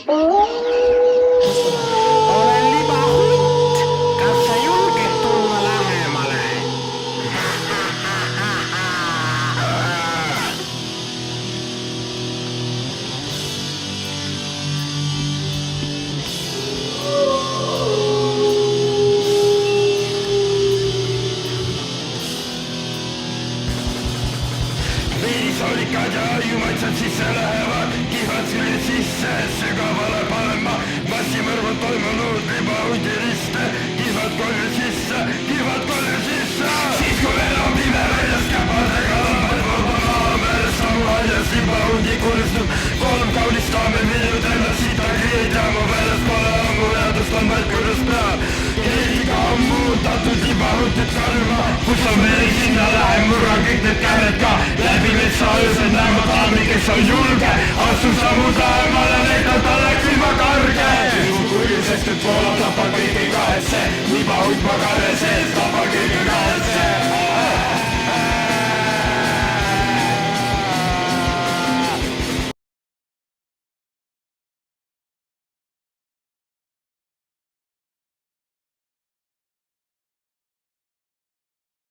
Olen libahunt. Kas sä julket tulla lähemmälle? Viisolikad ja jumaitsad sisse lähevad, kihvad meil sisse sügavale palemma. Massimõrvad toimunud libahundiriste, kihvad kolju sisse. Siis kui veel on pime väljas käpadega lambad vabama meres sammuhaljas libahundi kurstub. Kolm kaunist daamel viinud ennast sita kriid ja mu väljas pole ammu jäädust on vaid kurjus pea. Keeliga on muutatud libahuntit karma, kus on veel sinna lähem murran kõik need käred ka. Läbi metsa öösed näema daami, kes on julge, astu sammu taemale, näitab talle külma karge. Kurjusest, et poolab tapab kõiki kahetse, libahunt magane sees, tapab kõiki kahetse.